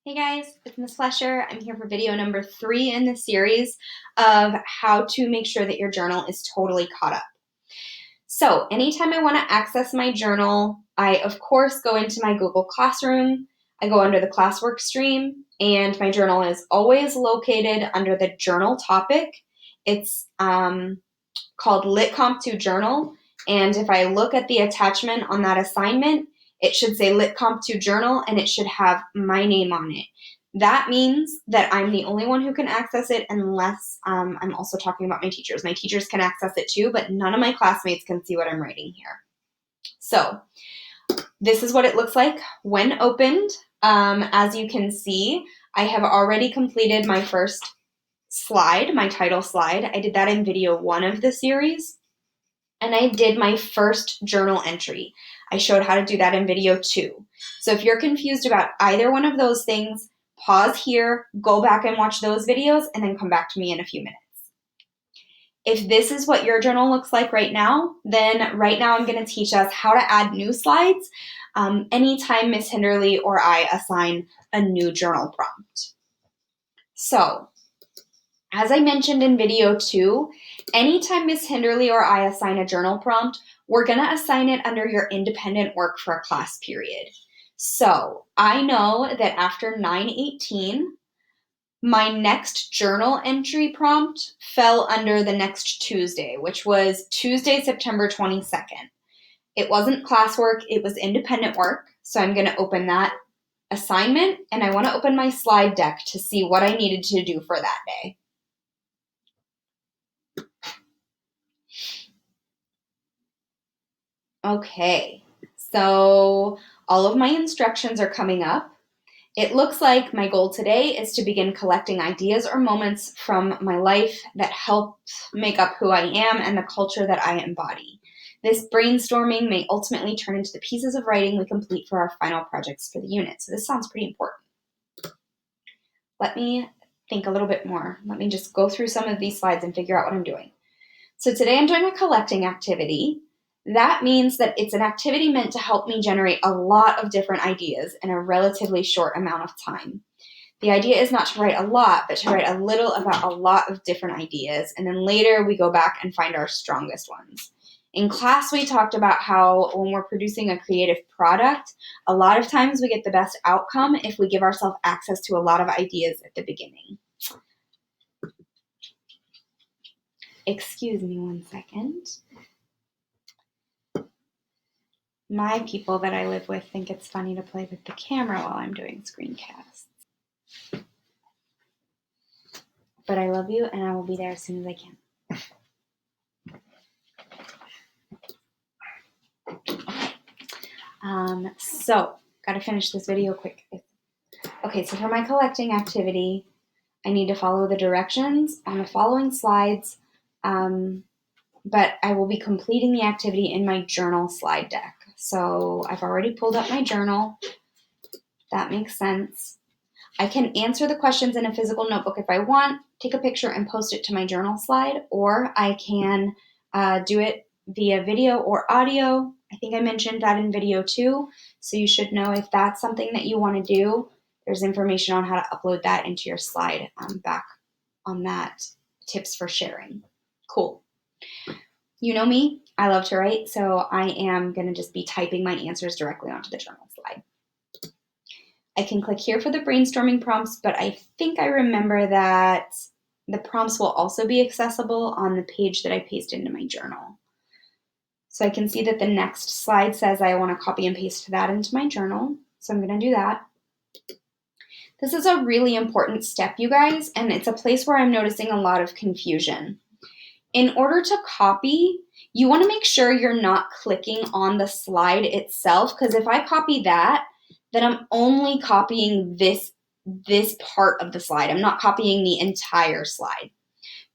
Hey guys, it's Miss Flesher. I'm here for video number 3 in the series of how to make sure that your journal is totally caught up. So anytime I want to access my journal, I of course go into my Google Classroom. I go under the classwork stream and my journal is always located under the journal topic. It's called LitComp2 Journal, and if I look at the attachment on that assignment, it should say LitComp2 Journal and it should have my name on it. That means that I'm the only one who can access it unless I'm also talking about my teachers. My teachers can access it too, but none of my classmates can see what I'm writing here. So this is what it looks like when opened. As you can see, I have already completed my first slide, my title slide. I did that in video 1 of the series. And I did my first journal entry. I showed how to do that in video 2. So if you're confused about either one of those things, pause here, go back and watch those videos, and then come back to me in a few minutes. If this is what your journal looks like right now, then right now I'm going to teach us how to add new slides anytime Miss Hinderly or I assign a new journal prompt. So, as I mentioned in video 2, anytime Miss Hinderly or I assign a journal prompt, we're going to assign it under your independent work for a class period. So I know that after 9/18, my next journal entry prompt fell under the next Tuesday, which was Tuesday, September 22nd. It wasn't classwork, it was independent work. So I'm going to open that assignment and I want to open my slide deck to see what I needed to do for that day. Okay, so all of my instructions are coming up. It looks like my goal today is to begin collecting ideas or moments from my life that help make up who I am and the culture that I embody. This brainstorming may ultimately turn into the pieces of writing we complete for our final projects for the unit. So this sounds pretty important. Let me think a little bit more. Let me just go through some of these slides and figure out what I'm doing. So today I'm doing a collecting activity. That means that it's an activity meant to help me generate a lot of different ideas in a relatively short amount of time. The idea is not to write a lot, but to write a little about a lot of different ideas, and then later we go back and find our strongest ones. In class, we talked about how when we're producing a creative product, a lot of times we get the best outcome if we give ourselves access to a lot of ideas at the beginning. Excuse me one second. My people that I live with think it's funny to play with the camera while I'm doing screencasts. But I love you and I will be there as soon as I can. Okay. So, gotta finish this video quick. Okay, so for my collecting activity, I need to follow the directions on the following slides, but I will be completing the activity in my journal slide deck. So I've already pulled up my journal. That makes sense. I can answer the questions in a physical notebook if I want, take a picture and post it to my journal slide, or I can do it via video or audio. I think I mentioned that in video 2, so you should know if that's something that you want to do. There's information on how to upload that into your slide back on that tips for sharing. Cool. You know me, I love to write, so I am going to just be typing my answers directly onto the journal slide. I can click here for the brainstorming prompts, but I think I remember that the prompts will also be accessible on the page that I paste into my journal. So I can see that the next slide says I want to copy and paste that into my journal, so I'm going to do that. This is a really important step, you guys, and it's a place where I'm noticing a lot of confusion. In order to copy, you want to make sure you're not clicking on the slide itself, because if I copy that, then I'm only copying this part of the slide. I'm not copying the entire slide.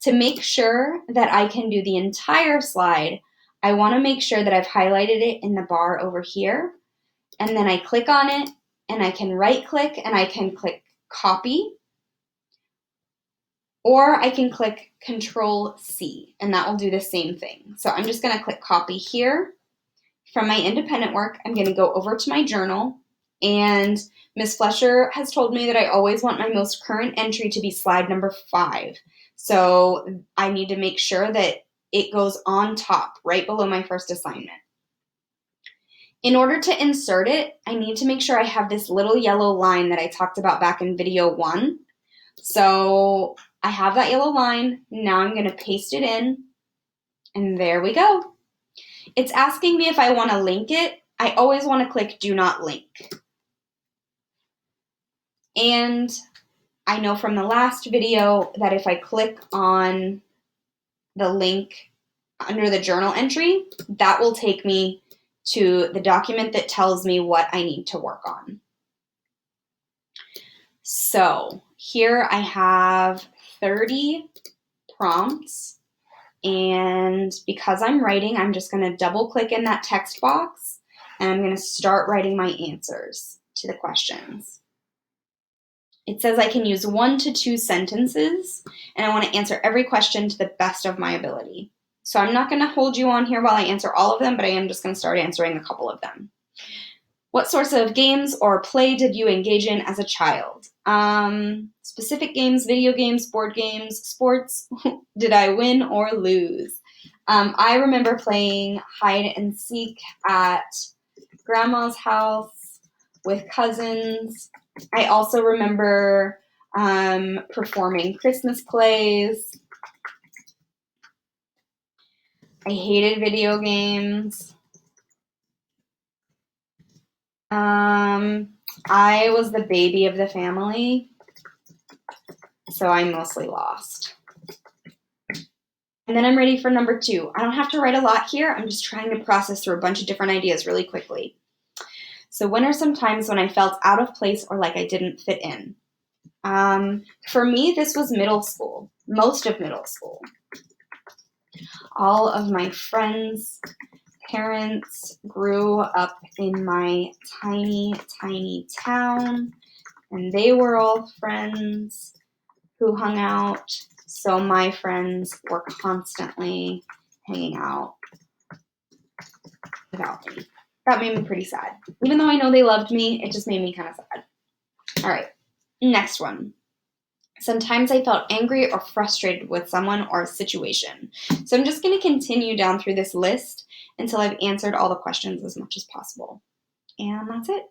To make sure that I can do the entire slide, I want to make sure that I've highlighted it in the bar over here, and then I click on it, and I can right click, and I can click copy, or I can click Control C, and that will do the same thing. So I'm just going to click copy here. From my independent work, I'm going to go over to my journal, And Miss Fletcher has told me that I always want my most current entry to be slide number 5. So I need to make sure that it goes on top, right below my first assignment. In order to insert it, I need to make sure I have this little yellow line that I talked about back in video 1. So I have that yellow line. Now I'm going to paste it in, and there we go. It's asking me if I want to link it. I always want to click Do Not Link. And I know from the last video that if I click on the link under the journal entry, that will take me to the document that tells me what I need to work on. So here I have 30 prompts, and because I'm writing, I'm just going to double click in that text box, and I'm going to start writing my answers to the questions. It says I can use 1 to 2 sentences, and I want to answer every question to the best of my ability. So I'm not going to hold you on here while I answer all of them, but I am just going to start answering a couple of them. What sorts of games or play did you engage in as a child? Specific games, video games, board games, sports. Did I win or lose? I remember playing hide and seek at grandma's house with cousins. I also remember performing Christmas plays. I hated video games. I was the baby of the family, so I mostly lost. And then I'm ready for number 2. I don't have to write a lot here. I'm just trying to process through a bunch of different ideas really quickly. So when are some times when I felt out of place or like I didn't fit in? For me, this was middle school, most of middle school. All of my friends' parents grew up in my tiny, tiny town, and they were all friends who hung out. So my friends were constantly hanging out without me. That made me pretty sad. Even though I know they loved me, it just made me kind of sad. All right, next one. Sometimes I felt angry or frustrated with someone or a situation. So I'm just going to continue down through this list until I've answered all the questions as much as possible. And that's it.